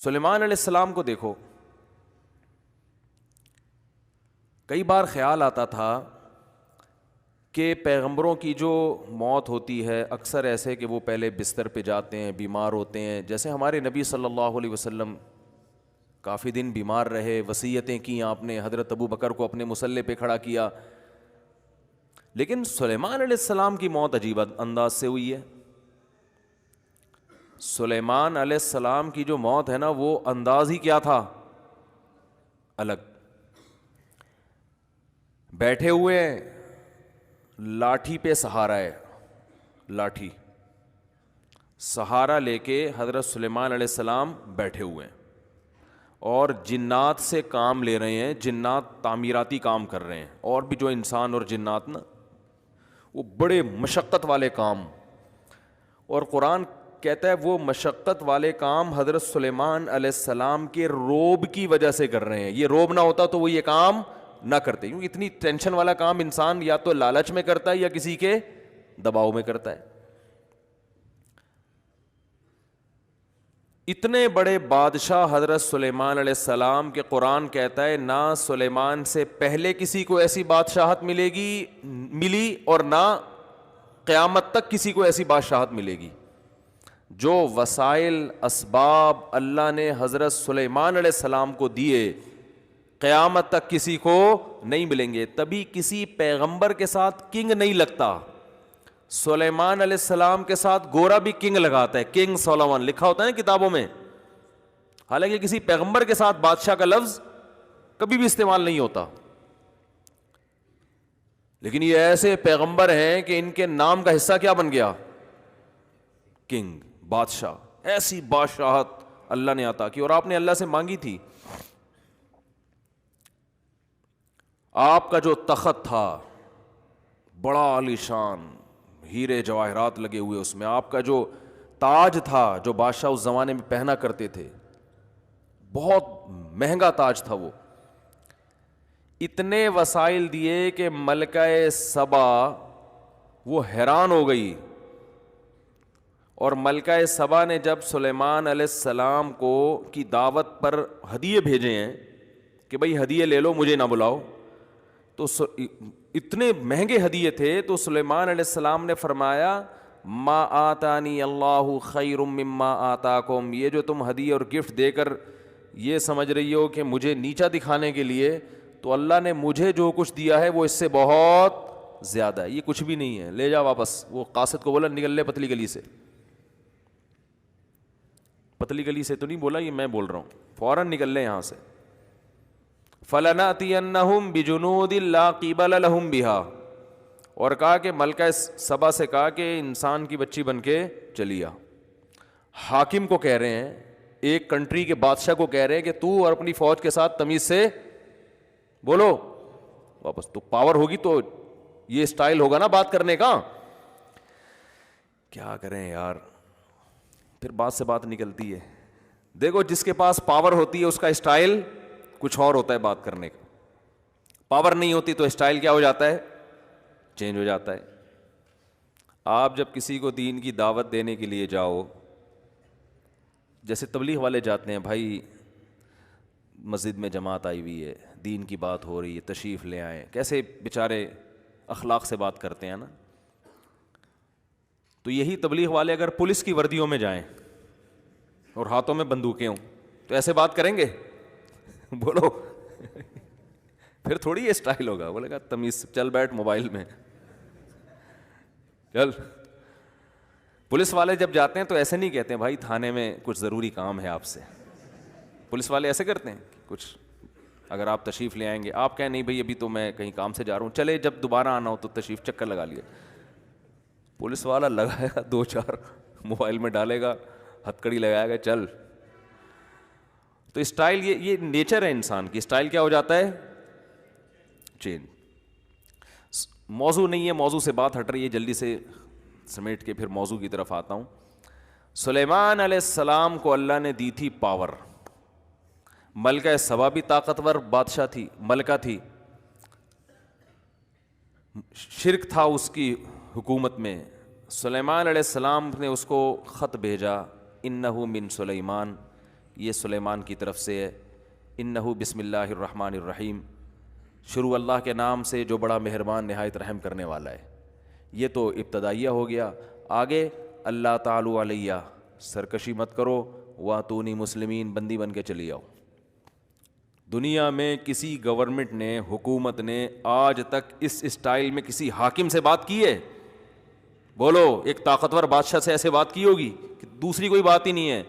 سلیمان علیہ السلام کو دیکھو، کئی بار خیال آتا تھا کہ پیغمبروں کی جو موت ہوتی ہے اکثر ایسے کہ وہ پہلے بستر پہ جاتے ہیں، بیمار ہوتے ہیں، جیسے ہمارے نبی صلی اللہ علیہ وسلم کافی دن بیمار رہے، وصیتیں کی آپ نے، حضرت ابو بکر کو اپنے مصلے پہ کھڑا کیا. لیکن سلیمان علیہ السلام کی موت عجیب انداز سے ہوئی ہے. سلیمان علیہ السلام کی جو موت ہے نا، وہ انداز ہی کیا تھا، الگ. بیٹھے ہوئے ہیں، لاٹھی پہ سہارا ہے، لاٹھی سہارا لے کے حضرت سلیمان علیہ السلام بیٹھے ہوئے ہیں اور جنات سے کام لے رہے ہیں. جنات تعمیراتی کام کر رہے ہیں، اور بھی جو انسان اور جنات نا، وہ بڑے مشقت والے کام. اور قرآن کہتا ہے وہ مشقت والے کام حضرت سلیمان علیہ السلام کے روب کی وجہ سے کر رہے ہیں. یہ روب نہ ہوتا تو وہ یہ کام نہ کرتے، کیونکہ اتنی ٹینشن والا کام انسان یا تو لالچ میں کرتا ہے یا کسی کے دباؤ میں کرتا ہے. اتنے بڑے بادشاہ حضرت سلیمان علیہ السلام کے قرآن کہتا ہے نہ سلیمان سے پہلے کسی کو ایسی بادشاہت ملی اور نہ قیامت تک کسی کو ایسی بادشاہت ملے گی. جو وسائل اسباب اللہ نے حضرت سلیمان علیہ السلام کو دیے قیامت تک کسی کو نہیں ملیں گے. تبھی کسی پیغمبر کے ساتھ کنگ نہیں لگتا. سلیمان علیہ السلام کے ساتھ گورا بھی کنگ لگاتا ہے، کنگ سولومن لکھا ہوتا ہے نا کتابوں میں، حالانکہ کسی پیغمبر کے ساتھ بادشاہ کا لفظ کبھی بھی استعمال نہیں ہوتا. لیکن یہ ایسے پیغمبر ہیں کہ ان کے نام کا حصہ کیا بن گیا، کنگ، بادشاہ. ایسی بادشاہت اللہ نے عطا کی اور آپ نے اللہ سے مانگی تھی. آپ کا جو تخت تھا بڑا عالیشان، ہیرے جواہرات لگے ہوئے اس میں، آپ کا جو تاج تھا جو بادشاہ اس زمانے میں پہنا کرتے تھے، بہت مہنگا تاج تھا وہ. اتنے وسائل دیے کہ ملکہ سبا وہ حیران ہو گئی. اور ملکہ سبا نے جب سلیمان علیہ السلام کو کی دعوت پر ہدیے بھیجے ہیں کہ بھئی ہدیے لے لو، مجھے نہ بلاؤ، تو اتنے مہنگے ہدیے تھے تو سلیمان علیہ السلام نے فرمایا ما آتانی اللہ خیر مما آتاکم. یہ جو تم ہدیے اور گفٹ دے کر یہ سمجھ رہی ہو کہ مجھے نیچا دکھانے کے لیے، تو اللہ نے مجھے جو کچھ دیا ہے وہ اس سے بہت زیادہ ہے، یہ کچھ بھی نہیں ہے، لے جا واپس. وہ قاصد کو بولا نکل لے پتلی گلی سے. پتلی گلی سے تو نہیں بولا، یہ میں بول رہا ہوں، فوراً نکل لے یہاں سے. فَلَنَأْتِيَنَّهُمْ بِجُنُودٍ لَا قِبَلَ لَهُمْ بِهَا. اور کہا کہ ملکہ سبا سے کہا کہ انسان کی بچی بن کے چلی آ. حاکم کو کہہ رہے ہیں، ایک کنٹری کے بادشاہ کو کہہ رہے ہیں کہ تو اور اپنی فوج کے ساتھ تمیز سے بولو واپس. تو پاور ہوگی تو یہ سٹائل ہوگا نا بات کرنے کا. کیا کریں یار، پھر بات سے بات نکلتی ہے. دیکھو جس کے پاس پاور ہوتی ہے اس کا سٹائل کچھ اور ہوتا ہے بات کرنے کا. پاور نہیں ہوتی تو اسٹائل کیا ہو جاتا ہے، چینج ہو جاتا ہے. آپ جب کسی کو دین کی دعوت دینے کے لیے جاؤ، جیسے تبلیغ والے جاتے ہیں، بھائی مسجد میں جماعت آئی ہوئی ہے، دین کی بات ہو رہی ہے، تشریف لے آئیں، کیسے بیچارے اخلاق سے بات کرتے ہیں نا. تو یہی تبلیغ والے اگر پولیس کی وردیوں میں جائیں اور ہاتھوں میں بندوقیں ہوں تو ایسے بات کریں گے؟ بولو پھر تھوڑی یہ اسٹائل ہوگا. بولے گا تمیز چل بیٹھ موبائل میں چل. پولیس والے جب جاتے ہیں تو ایسے نہیں کہتے ہیں بھائی تھانے میں کچھ ضروری کام ہے آپ سے. پولیس والے ایسے کرتے ہیں کچھ اگر آپ تشریف لے آئیں گے، آپ کہیں نہیں بھائی ابھی تو میں کہیں کام سے جا رہا ہوں، چلے جب دوبارہ آنا ہو تو تشریف چکر لگا لیے. پولیس والا لگائے گا 2-4 موبائل میں ڈالے گا، ہتھکڑی لگائے گا، چل. تو اسٹائل یہ نیچر ہے انسان کی. اسٹائل کیا ہو جاتا ہے، چینج. موضوع نہیں ہے، موضوع سے بات ہٹ رہی ہے، جلدی سے سمیٹ کے پھر موضوع کی طرف آتا ہوں. سلیمان علیہ السلام کو اللہ نے دی تھی پاور. ملکہ سبا بھی طاقتور بادشاہ تھی، ملکہ تھی. شرک تھا اس کی حکومت میں. سلیمان علیہ السلام نے اس کو خط بھیجا انہ من سلیمان یہ سلیمان کی طرف سے ہے. انہو بسم اللہ الرحمن الرحیم، شروع اللہ کے نام سے جو بڑا مہربان نہایت رحم کرنے والا ہے. یہ تو ابتدائیہ ہو گیا. آگے اللہ تعالی علیہ، سرکشی مت کرو، واتونی مسلمین، بندی بن کے چلی آؤ. دنیا میں کسی گورنمنٹ نے، حکومت نے آج تک اس اسٹائل میں کسی حاکم سے بات کی ہے؟ بولو، ایک طاقتور بادشاہ سے ایسے بات کی ہوگی کہ دوسری کوئی بات ہی نہیں ہے،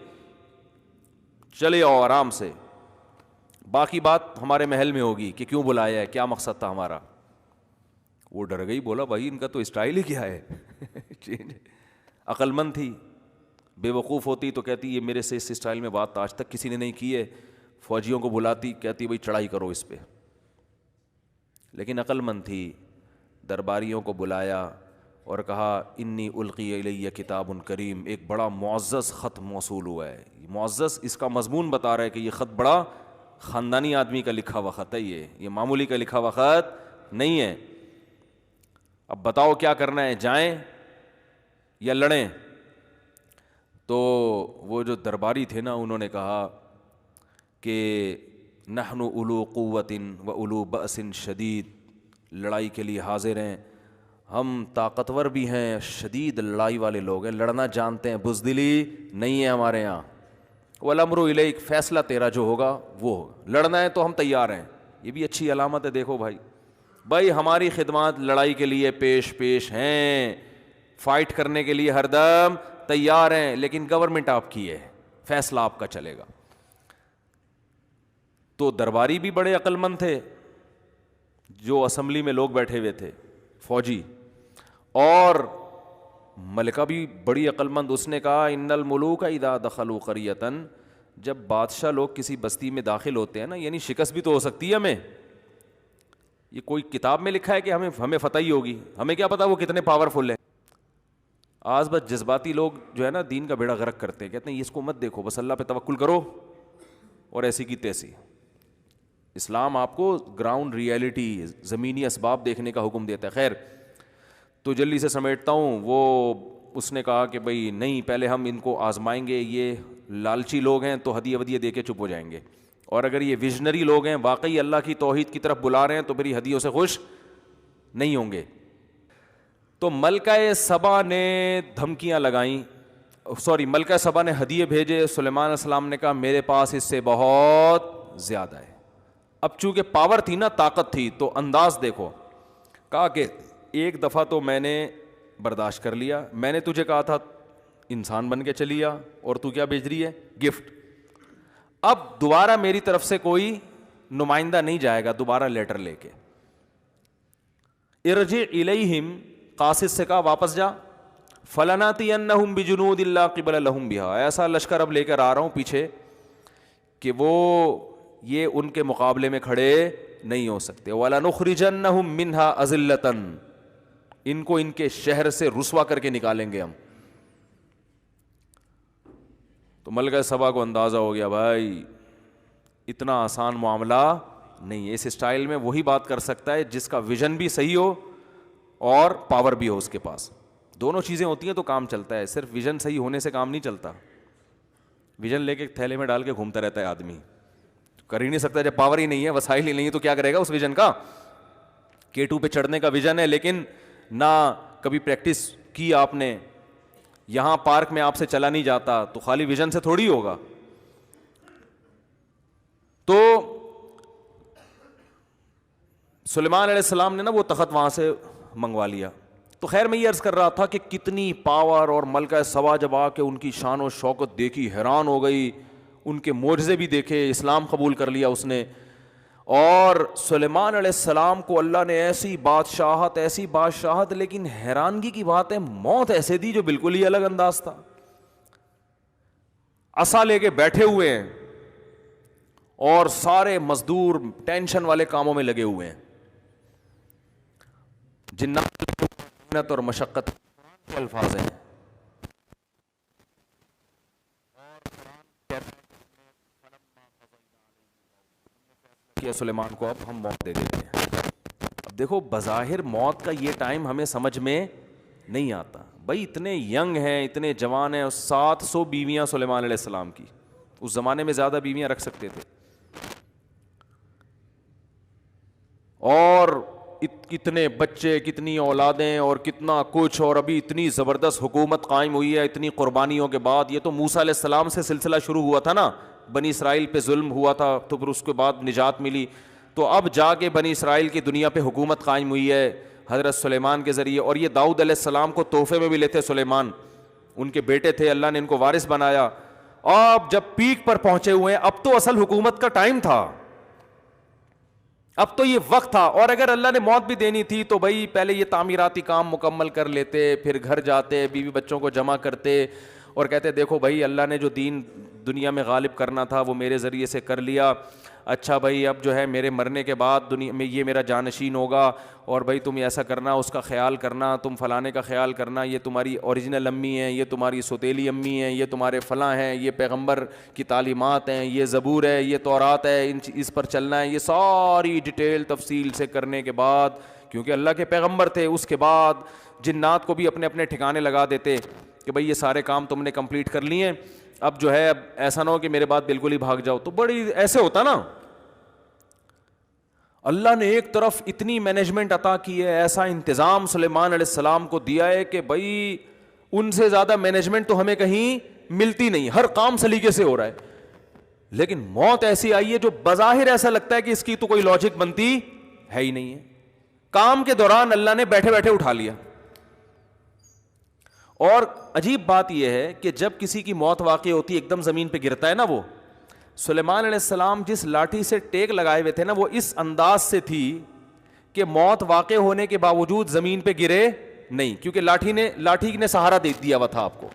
چلے آؤ آرام سے، باقی بات ہمارے محل میں ہوگی کہ کیوں بلایا ہے، کیا مقصد تھا ہمارا. وہ ڈر گئی، بولا بھائی ان کا تو اسٹائل ہی کیا ہے. عقل مند تھی، بے وقوف ہوتی تو کہتی یہ میرے سے اس اسٹائل میں بات آج تک کسی نے نہیں کی ہے. فوجیوں کو بلاتی، کہتی بھائی چڑھائی کرو اس پہ. لیکن عقل مند تھی، درباریوں کو بلایا اور کہا انی القی الیہ کتاب کریم، ایک بڑا معزز خط موصول ہوا ہے. معزز اس کا مضمون بتا رہا ہے کہ یہ خط بڑا خاندانی آدمی کا لکھا ہوا خط ہے، یہ معمولی کا لکھا ہوا خط نہیں ہے. اب بتاؤ کیا کرنا ہے، جائیں یا لڑیں؟ تو وہ جو درباری تھے نا، انہوں نے کہا کہ نحن اولو قوت و اولو بأس شدید، لڑائی کے لیے حاضر ہیں، ہم طاقتور بھی ہیں، شدید لڑائی والے لوگ ہیں، لڑنا جانتے ہیں، بزدلی نہیں ہے ہمارے یہاں. والامر الیک، فیصلہ تیرا جو ہوگا وہ ہوگا، لڑنا ہے تو ہم تیار ہیں. یہ بھی اچھی علامت ہے. دیکھو بھائی ہماری خدمات لڑائی کے لیے پیش ہیں، فائٹ کرنے کے لیے ہر دم تیار ہیں، لیکن گورنمنٹ آپ کی ہے، فیصلہ آپ کا چلے گا. تو درباری بھی بڑے عقل مند تھے، جو اسمبلی میں لوگ بیٹھے ہوئے تھے فوجی، اور ملکہ بھی بڑی عقل مند. اس نے کہا ان الملوک اذا دخلوا قریۃ، جب بادشاہ لوگ کسی بستی میں داخل ہوتے ہیں نا، یعنی شکست بھی تو ہو سکتی ہے ہمیں. یہ کوئی کتاب میں لکھا ہے کہ ہمیں فتح ہی ہوگی؟ ہمیں کیا پتا وہ کتنے پاورفل ہیں. آج بس جذباتی لوگ جو ہے نا دین کا بیڑا غرق کرتے ہیں، کہتے ہیں اس کو مت دیکھو، بس اللہ پہ توکل کرو اور ایسی کی تیسی. اسلام آپ کو گراؤنڈ ریئلٹی، زمینی اسباب دیکھنے کا حکم دیتا ہے. خیر تو جلدی سے سمیٹتا ہوں. اس نے کہا کہ بھئی نہیں، پہلے ہم ان کو آزمائیں گے، یہ لالچی لوگ ہیں تو ہدیے ودیے دے کے چپ ہو جائیں گے، اور اگر یہ ویژنری لوگ ہیں، واقعی اللہ کی توحید کی طرف بلا رہے ہیں، تو پھر یہ ہدیوں سے خوش نہیں ہوں گے. تو ملکہ سبا نے دھمکیاں لگائیں، ملکہ سبا نے ہدیے بھیجے. سلیمان علیہ السلام نے کہا میرے پاس اس سے بہت زیادہ ہے. اب چونکہ پاور تھی نا، طاقت تھی، تو انداز دیکھو. کہا کہ ایک دفعہ تو میں نے برداشت کر لیا، میں نے تجھے کہا تھا انسان بن کے چلی آ، اور تو کیا بھیج رہی ہے؟ گفٹ. اب دوبارہ میری طرف سے کوئی نمائندہ نہیں جائے گا دوبارہ لیٹر لے کے. ارجع الیہم، قاصد سے کہا واپس جا. فلناتینہم بجنود لا قبل لہم بہا، ایسا لشکر اب لے کر آ رہا ہوں پیچھے کہ وہ یہ ان کے مقابلے میں کھڑے نہیں ہو سکتے. وَلَنُخْرِجَنَّهُمْ مِنْهَا أَذِلَّةً، ان کو ان کے شہر سے رسوا کر کے نکالیں گے ہم. تو ملکہ سبا کو اندازہ ہو گیا بھائی اتنا آسان معاملہ نہیں ہے. اس اسٹائل میں وہی بات کر سکتا ہے جس کا ویژن بھی صحیح ہو اور پاور بھی ہو اس کے پاس. دونوں چیزیں ہوتی ہیں تو کام چلتا ہے. صرف ویژن صحیح ہونے سے کام نہیں چلتا. ویژن لے کے تھیلے میں ڈال کے گھومتا رہتا ہے آدمی، کر ہی نہیں سکتا. جب پاور ہی نہیں ہے، وسائل ہی نہیں ہے، تو کیا کرے گا اس ویژن کا؟ K2 پہ چڑھنے کا ویژن ہے، لیکن نہ کبھی پریکٹس کی آپ نے، یہاں پارک میں آپ سے چلا نہیں جاتا، تو خالی ویژن سے تھوڑی ہوگا. تو سلیمان علیہ السلام نے نا وہ تخت وہاں سے منگوا لیا. تو خیر میں یہ عرض کر رہا تھا کہ کتنی پاور، اور ملکہ سبا جب آ کے ان کی شان و شوکت دیکھی حیران ہو گئی، ان کے معجزے بھی دیکھے، اسلام قبول کر لیا اس نے. اور سلیمان علیہ السلام کو اللہ نے ایسی بادشاہت، لیکن حیرانگی کی بات ہے موت ایسے دی جو بالکل ہی الگ انداز تھا. عصا لے کے بیٹھے ہوئے ہیں اور سارے مزدور ٹینشن والے کاموں میں لگے ہوئے ہیں. جنات اور مشقت کے الفاظ ہیں. کیا سلیمان کو اب ہم موت دے دیتے ہیں. اب دیکھو بظاہر موت کا یہ ٹائم ہمیں سمجھ میں نہیں آتا. بھائی اتنے ینگ ہیں، اتنے جوان ہیں، 700 بیویاں سلیمان علیہ السلام کی. اس زمانے میں زیادہ بیویاں رکھ سکتے تھے. اور کتنے بچے, کتنی اولادیں اور کتنا کچھ, اور ابھی اتنی زبردست حکومت قائم ہوئی ہے اتنی قربانیوں کے بعد. یہ تو موسیٰ علیہ السلام سے سلسلہ شروع ہوا تھا نا, بنی اسرائیل پہ ظلم ہوا تھا تو پھر اس کے بعد نجات ملی, تو اب جا کے بنی اسرائیل کی دنیا پہ حکومت قائم ہوئی ہے حضرت سلیمان کے ذریعے. اور یہ داؤد علیہ السلام کو تحفے میں بھی لیتے سلیمان, ان کے بیٹے تھے, اللہ نے ان کو وارث بنایا. اب جب پیک پر پہنچے ہوئے ہیں, اب تو اصل حکومت کا ٹائم تھا, اب تو یہ وقت تھا. اور اگر اللہ نے موت بھی دینی تھی تو بھائی پہلے یہ تعمیراتی کام مکمل کر لیتے, پھر گھر جاتے, بیوی بچوں کو جمع کرتے اور کہتے دیکھو بھائی اللہ نے جو دین دنیا میں غالب کرنا تھا وہ میرے ذریعے سے کر لیا. اچھا بھائی اب جو ہے میرے مرنے کے بعد دنیا میں یہ میرا جانشین ہوگا, اور بھائی تم ایسا کرنا, اس کا خیال کرنا, تم فلانے کا خیال کرنا, یہ تمہاری اوریجنل امی ہیں, یہ تمہاری سوتیلی امی ہیں, یہ تمہارے فلاں ہیں, یہ پیغمبر کی تعلیمات ہیں, یہ زبور ہے, یہ تورات ہے, اس پر چلنا ہے. یہ ساری ڈیٹیل تفصیل سے کرنے کے بعد, کیونکہ اللہ کے پیغمبر تھے, اس کے بعد جنات کو بھی اپنے اپنے ٹھکانے لگا دیتے کہ بھئی یہ سارے کام تم نے کمپلیٹ کر لیے, اب جو ہے اب ایسا نہ ہو کہ میرے بعد بالکل ہی بھاگ جاؤ. تو بڑی ایسے ہوتا نا, اللہ نے ایک طرف اتنی مینجمنٹ عطا کی ہے, ایسا انتظام سلیمان علیہ السلام کو دیا ہے کہ بھئی ان سے زیادہ مینجمنٹ تو ہمیں کہیں ملتی نہیں, ہر کام سلیقے سے ہو رہا ہے. لیکن موت ایسی آئی ہے جو بظاہر ایسا لگتا ہے کہ اس کی تو کوئی لاجک بنتی ہے ہی نہیں ہے. کام کے دوران اللہ نے بیٹھے بیٹھے اٹھا لیا. اور عجیب بات یہ ہے کہ جب کسی کی موت واقع ہوتی ہے ایک دم زمین پہ گرتا ہے نا, وہ سلیمان علیہ السلام جس لاٹھی سے ٹیک لگائے ہوئے تھے نا, وہ اس انداز سے تھی کہ موت واقع ہونے کے باوجود زمین پہ گرے نہیں, کیونکہ لاٹھی نے سہارا دے دیا ہوا تھا آپ کو.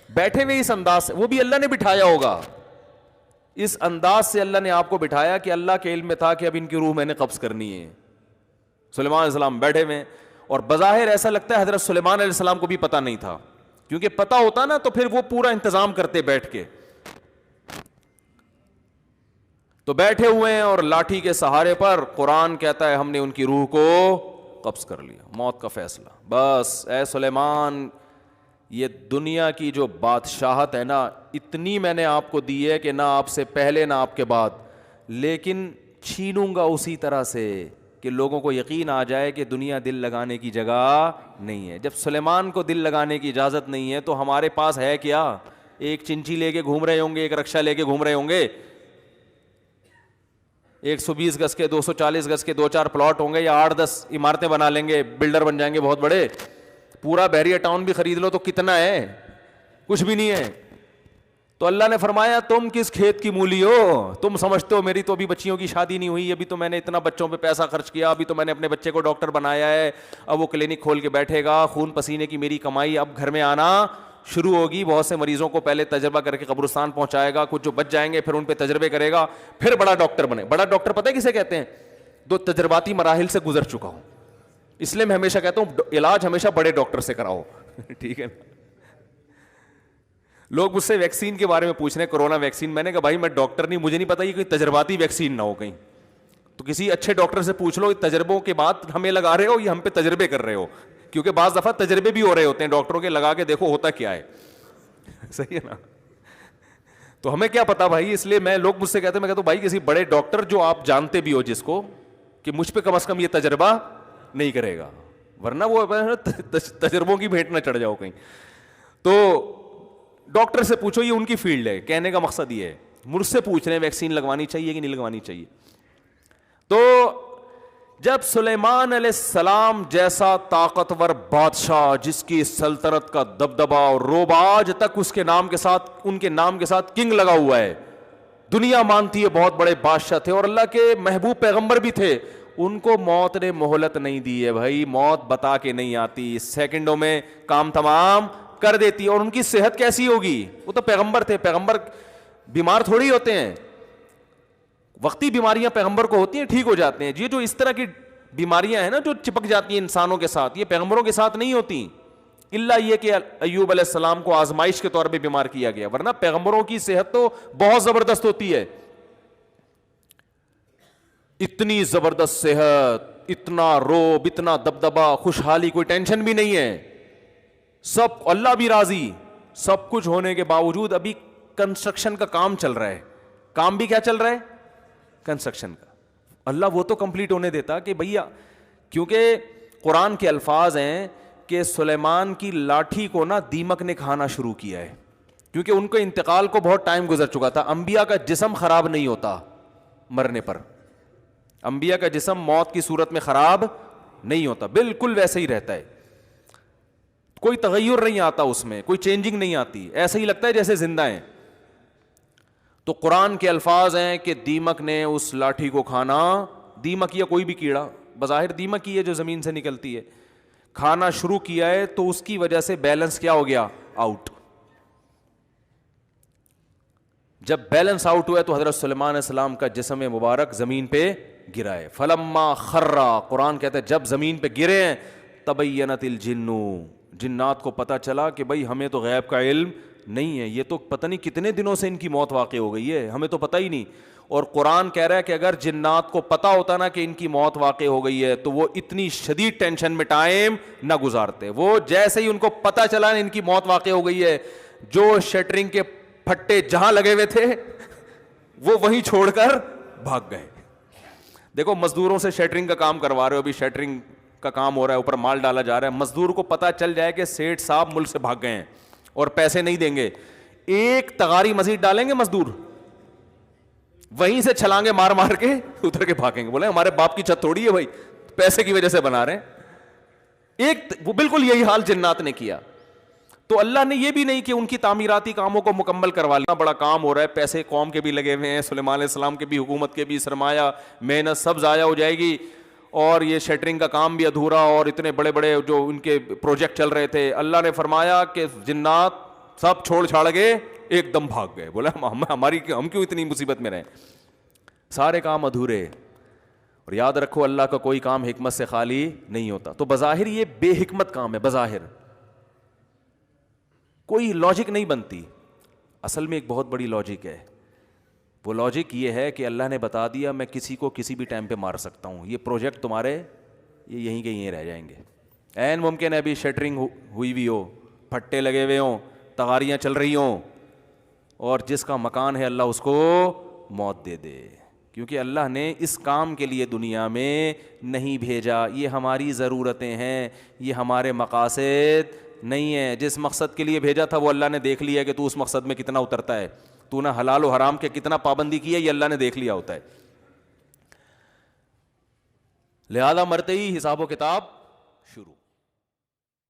بیٹھے ہوئے اس انداز سے, وہ بھی اللہ نے بٹھایا ہوگا, اس انداز سے اللہ نے آپ کو بٹھایا کہ اللہ کے علم میں تھا کہ اب ان کی روح میں نے قبض کرنی ہے. سلیمان علیہ السلام بیٹھے ہوئے, اور بظاہر ایسا لگتا ہے حضرت سلیمان علیہ السلام کو بھی پتہ نہیں تھا, کیونکہ پتہ ہوتا نا تو پھر وہ پورا انتظام کرتے بیٹھ کے. تو بیٹھے ہوئے ہیں اور لاٹھی کے سہارے پر قرآن کہتا ہے ہم نے ان کی روح کو قبض کر لیا, موت کا فیصلہ. بس اے سلیمان, یہ دنیا کی جو بادشاہت ہے نا, اتنی میں نے آپ کو دی ہے کہ نہ آپ سے پہلے نہ آپ کے بعد, لیکن چھینوں گا اسی طرح سے کہ لوگوں کو یقین آ جائے کہ دنیا دل لگانے کی جگہ نہیں ہے. جب سلیمان کو دل لگانے کی اجازت نہیں ہے تو ہمارے پاس ہے کیا؟ ایک چنچی لے کے گھوم رہے ہوں گے, ایک رکشا لے کے گھوم رہے ہوں گے, 120 گز کے 240 گز کے 2-4 پلاٹ ہوں گے, یا 8-10 عمارتیں بنا لیں گے, بلڈر بن جائیں گے بہت بڑے. پورا بحریہ ٹاؤن بھی خرید لو تو کتنا ہے؟ کچھ بھی نہیں ہے. تو اللہ نے فرمایا تم کس کھیت کی مولی ہو, تم سمجھتے ہو میری تو ابھی بچیوں کی شادی نہیں ہوئی, ابھی تو میں نے اتنا بچوں پہ پیسہ خرچ کیا, ابھی تو میں نے اپنے بچے کو ڈاکٹر بنایا ہے, اب وہ کلینک کھول کے بیٹھے گا, خون پسینے کی میری کمائی اب گھر میں آنا شروع ہوگی. بہت سے مریضوں کو پہلے تجربہ کر کے قبرستان پہنچائے گا, کچھ جو بچ جائیں گے پھر ان پہ تجربے کرے گا, پھر بڑا ڈاکٹر بنے. بڑا ڈاکٹر پتہ ہے کسے کہتے ہیں؟ جو تجرباتی مراحل سے گزر چکا ہوں. اس لیے میں ہمیشہ کہتا ہوں علاج ہمیشہ بڑے ڈاکٹر سے کراؤ. ٹھیک ہے. لوگ مجھ سے ویکسین کے بارے میں پوچھ رہے ہیں, کرونا ویکسین. میں نے کہا بھائی میں ڈاکٹر نہیں, مجھے نہیں پتا یہ کوئی تجرباتی ویکسین نہ ہو کہیں, تو کسی اچھے ڈاکٹر سے پوچھ لو تجربوں کے بعد ہمیں لگا رہے ہو یا ہم پہ تجربے کر رہے ہو, کیونکہ بعض دفعہ تجربے بھی ہو رہے ہوتے ہیں ڈاکٹروں کے, لگا کے دیکھو ہوتا کیا ہے. صحیح ہے نا؟ تو ہمیں کیا پتا بھائی, اس لیے میں لوگ مجھ سے کہتے ہیں, میں کہتا ہوں بھائی کسی بڑے ڈاکٹر جو آپ جانتے بھی ہو جس کو, کہ مجھ پہ کم از کم یہ تجربہ نہیں کرے گا, ورنہ وہ تجربوں کی بھیٹ نہ چڑھ جاؤ کہیں. تو ڈاکٹر سے پوچھو, یہ ان کی فیلڈ ہے. کہنے کا مقصد یہ ہے, مجھ سے پوچھ رہے ہیں ویکسین لگوانی چاہیے کہ نہیں لگوانی چاہیے. تو جب سلیمان علیہ السلام جیسا طاقتور بادشاہ جس کی سلطنت کا دبدبہ اور روب آج تک اس کے نام کے ساتھ, ان کے نام کے ساتھ کنگ لگا ہوا ہے, دنیا مانتی ہے بہت بڑے بادشاہ تھے اور اللہ کے محبوب پیغمبر بھی تھے, ان کو موت نے مہلت نہیں دی ہے بھائی. موت بتا کے نہیں آتی, سیکنڈوں میں کام تمام کر دیتی. اور ان کی صحت کیسی ہوگی؟ وہ تو پیغمبر تھے, پیغمبر بیمار تھوڑی ہوتے ہیں, وقتی بیماریاں پیغمبر کو ہوتی ہیں, ٹھیک ہو جاتے ہیں. یہ جو اس طرح کی بیماریاں ہیں نا جو چپک جاتی ہیں انسانوں کے ساتھ, یہ پیغمبروں کے ساتھ نہیں ہوتی, الا یہ کہ ایوب علیہ السلام کو آزمائش کے طور پہ بیمار کیا گیا, ورنہ پیغمبروں کی صحت تو بہت زبردست ہوتی ہے. اتنی زبردست صحت, اتنا روب, اتنا دبدبا, خوشحالی, کوئی ٹینشن بھی نہیں ہے, سب اللہ بھی راضی, سب کچھ ہونے کے باوجود ابھی کنسٹرکشن کا کام چل رہا ہے. کام بھی کیا چل رہا ہے؟ کنسٹرکشن کا. اللہ وہ تو کمپلیٹ ہونے دیتا کہ بھیا, کیونکہ قرآن کے الفاظ ہیں کہ سلیمان کی لاٹھی کو نا دیمک نے کھانا شروع کیا ہے, کیونکہ ان کے انتقال کو بہت ٹائم گزر چکا تھا. انبیاء کا جسم خراب نہیں ہوتا مرنے پر, انبیاء کا جسم موت کی صورت میں خراب نہیں ہوتا, بالکل ویسے ہی رہتا ہے, کوئی تغیر نہیں آتا اس میں, کوئی چینجنگ نہیں آتی, ایسا ہی لگتا ہے جیسے زندہ ہیں. تو قرآن کے الفاظ ہیں کہ دیمک نے اس لاٹھی کو کھانا, دیمک یا کوئی بھی کیڑا, بظاہر دیمک ہی ہے جو زمین سے نکلتی ہے, کھانا شروع کیا ہے. تو اس کی وجہ سے بیلنس کیا ہو گیا؟ آؤٹ. جب بیلنس آؤٹ ہوا تو حضرت سلیمان علیہ السلام کا جسم مبارک زمین پہ گرا ہے. فلما خرّا, قرآن کہتا ہے جب زمین پہ گرے ہیں, تبینت الجن, جنات کو پتہ چلا کہ بھائی ہمیں تو غیب کا علم نہیں ہے, یہ تو پتہ نہیں کتنے دنوں سے ان کی موت واقع ہو گئی ہے, ہمیں تو پتہ ہی نہیں. اور قرآن کہہ رہا ہے کہ اگر جنات کو پتہ ہوتا نا کہ ان کی موت واقع ہو گئی ہے تو وہ اتنی شدید ٹینشن میں ٹائم نہ گزارتے. وہ جیسے ہی ان کو پتہ چلا ان کی موت واقع ہو گئی ہے, جو شٹرنگ کے پھٹے جہاں لگے ہوئے تھے وہ وہیں چھوڑ کر بھاگ گئے. دیکھو مزدوروں سے شٹرنگ کا کام کروا رہے ہو, ابھی شٹرنگ کا کام ہو رہا ہے, اوپر مال ڈالا جا رہا ہے, مزدور کو پتہ چل جائے کہ سیٹھ صاحب ملک سے بھاگ گئے ہیں اور پیسے نہیں دیں گے, ایک تغاری مزید ڈالیں گے مزدور, وہیں سے چھلانگے مار مار کے اتر کے بھاگیں گے, بولے ہمارے باپ کی چھت تھوڑی ہے بھائی, پیسے کی وجہ سے بنا رہے ہیں. ایک وہ بالکل یہی حال جنات نے کیا. تو اللہ نے یہ بھی نہیں کہ ان کی تعمیراتی کاموں کو مکمل کروا لیا, بڑا کام ہو رہا ہے, پیسے قوم کے بھی لگے ہوئے ہیں, سلیمان علیہ السلام کے بھی, حکومت کے بھی, سرمایہ محنت سب ضائع ہو جائے گی, اور یہ شٹرنگ کا کام بھی ادھورا, اور اتنے بڑے بڑے جو ان کے پروجیکٹ چل رہے تھے. اللہ نے فرمایا کہ جنات سب چھوڑ چھاڑ کے ایک دم بھاگ گئے. بولا ہم کیوں اتنی مصیبت میں رہیں, سارے کام ادھورے. اور یاد رکھو اللہ کا کوئی کام حکمت سے خالی نہیں ہوتا. تو بظاہر یہ بے حکمت کام ہے, بظاہر کوئی لاجک نہیں بنتی, اصل میں ایک بہت بڑی لاجک ہے. وہ لاجک یہ ہے کہ اللہ نے بتا دیا میں کسی کو کسی بھی ٹائم پہ مار سکتا ہوں, یہ پروجیکٹ تمہارے یہ یہیں کے یہیں رہ جائیں گے. عین ممکن ہے ابھی شٹرنگ ہوئی بھی ہو, پھٹے لگے ہوئے ہوں, تغاریاں چل رہی ہوں, اور جس کا مکان ہے اللہ اس کو موت دے دے, کیونکہ اللہ نے اس کام کے لیے دنیا میں نہیں بھیجا. یہ ہماری ضرورتیں ہیں, یہ ہمارے مقاصد نہیں ہیں. جس مقصد کے لیے بھیجا تھا وہ اللہ نے دیکھ لیا کہ تو اس مقصد میں کتنا اترتا ہے, تو نہ حلال و حرام کے کتنا پابندی کی ہے, یہ اللہ نے دیکھ لیا ہوتا ہے. لہذا مرتے ہی حساب و کتاب شروع.